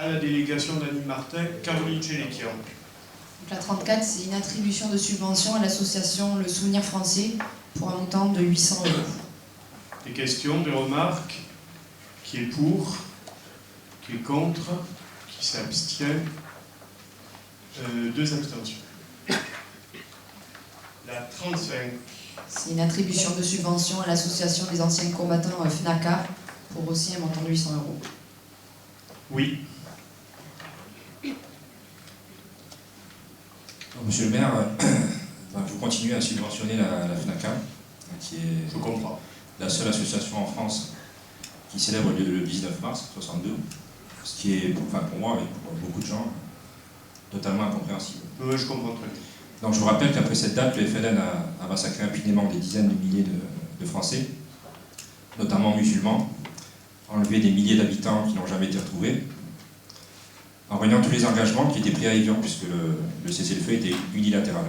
À la délégation d'Annie Martin, Caroline Tchélékian. Donc la 34, c'est une attribution de subvention à l'association Le Souvenir Français pour un montant de 800 €. Des questions, des remarques? Qui est pour? Qui est contre? Qui s'abstient? 2 abstentions. La 35. C'est une attribution de subvention à l'association des anciens combattants FNACA pour aussi un montant de 800 €. Oui. Monsieur le maire, vous continuez à subventionner la FNACA, qui est Je comprends. la seule association en France qui célèbre le 19 mars 62, ce qui est, pour moi et pour beaucoup de gens, totalement incompréhensible. Oui, je comprends très bien. Donc je vous rappelle qu'après cette date, le FLN a massacré impunément des dizaines de milliers de Français, notamment musulmans, enlevé des milliers d'habitants qui n'ont jamais été retrouvés, en reniant tous les engagements qui étaient pris à Évian, puisque le cessez-le-feu était unilatéral.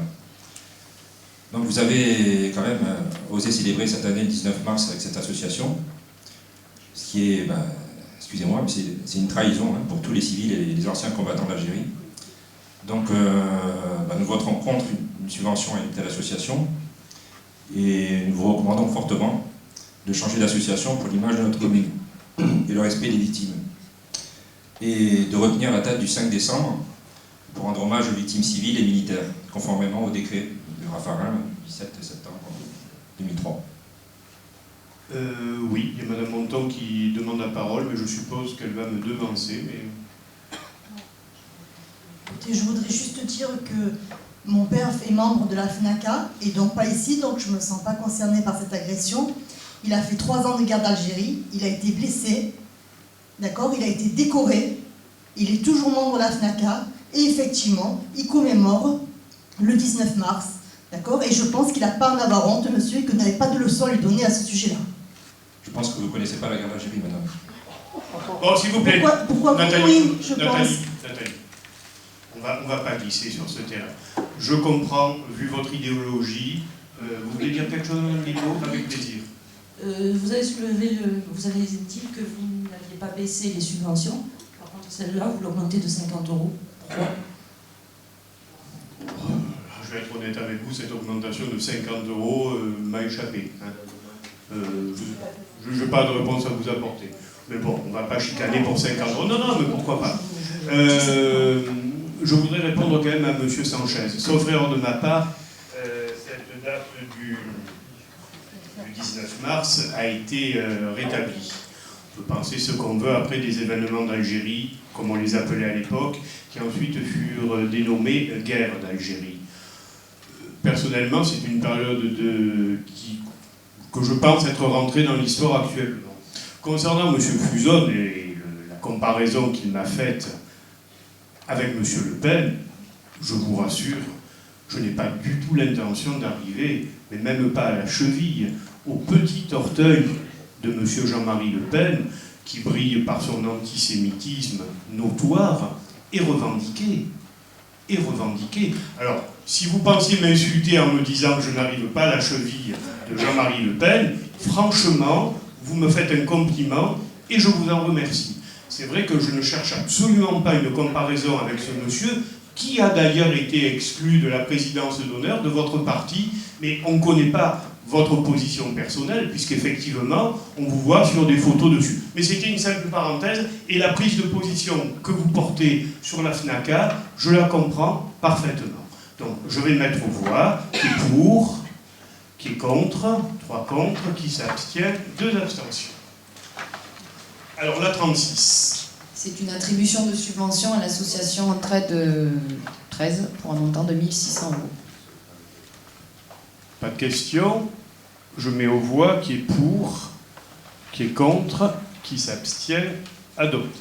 Donc vous avez quand même osé célébrer cette année le 19 mars avec cette association, ce qui est, excusez-moi, mais c'est une trahison pour tous les civils et les anciens combattants d'Algérie. Donc nous voterons contre une subvention à une telle association et nous vous recommandons fortement de changer d'association pour l'image de notre commune et le respect des victimes. Et de retenir la date du 5 décembre pour rendre hommage aux victimes civiles et militaires, conformément au décret de Raffarin du 17 septembre 2003. Oui, il y a Mme Monton qui demande la parole, mais je suppose qu'elle va me devancer. Écoutez, je voudrais juste dire que mon père est membre de la FNACA, et donc pas ici, donc je ne me sens pas concernée par cette agression. Il a fait 3 ans de guerre d'Algérie, il a été blessé, d'accord, il a été décoré, il est toujours membre de la FNACA, et effectivement, il commémore le 19 mars, d'accord, et je pense qu'il n'a pas à en avoir honte, monsieur, et que vous n'avez pas de leçon à lui donner à ce sujet-là. Je pense que vous ne connaissez pas la guerre d'Algérie, madame. Bon, s'il vous plaît. Pourquoi Nathalie, oui, je Nathalie, pense. Nathalie. On va pas glisser sur ce terrain. Je comprends, vu votre idéologie. Vous voulez dire quelque chose, Mme Guilbault? Avec plaisir. Vous avez vous avez dit que vous n'aviez pas baissé les subventions. Par contre, celle-là, vous l'augmentez de 50 €. Pourquoi? Je vais être honnête avec vous, cette augmentation de 50 € m'a échappé. Je n'ai pas de réponse à vous apporter. Mais bon, on ne va pas chicaner pour 50 €. Non, mais pourquoi pas. Je voudrais répondre quand même à M. Sanchez. Sauf erreur de ma part, cette date du 19 mars a été rétablie. On peut penser ce qu'on veut après des événements d'Algérie, comme on les appelait à l'époque, qui ensuite furent dénommés guerre d'Algérie. Personnellement, c'est une période que je pense être rentrée dans l'histoire actuellement. Concernant M. Fuzon et la comparaison qu'il m'a faite avec M. Le Pen, je vous rassure, je n'ai pas du tout l'intention d'arriver, mais même pas à la cheville, au petit orteil de M. Jean-Marie Le Pen, qui brille par son antisémitisme notoire et revendiqué. Alors, si vous pensez m'insulter en me disant que je n'arrive pas à la cheville de Jean-Marie Le Pen, franchement, vous me faites un compliment et je vous en remercie. C'est vrai que je ne cherche absolument pas une comparaison avec ce monsieur, qui a d'ailleurs été exclu de la présidence d'honneur de votre parti, mais on ne connaît pas votre position personnelle, puisqu'effectivement, on vous voit sur des photos dessus. Mais c'était une simple parenthèse, et la prise de position que vous portez sur la FNACA, je la comprends parfaitement. Donc, je vais mettre aux voix, qui est pour, qui est contre, 3 contre, qui s'abstient, 2 abstentions. Alors, la 36. C'est une attribution de subvention à l'association Entraide 13 pour un montant de 1 600 €. Pas de questions. Je mets aux voix qui est pour, qui est contre, qui s'abstient, adopté.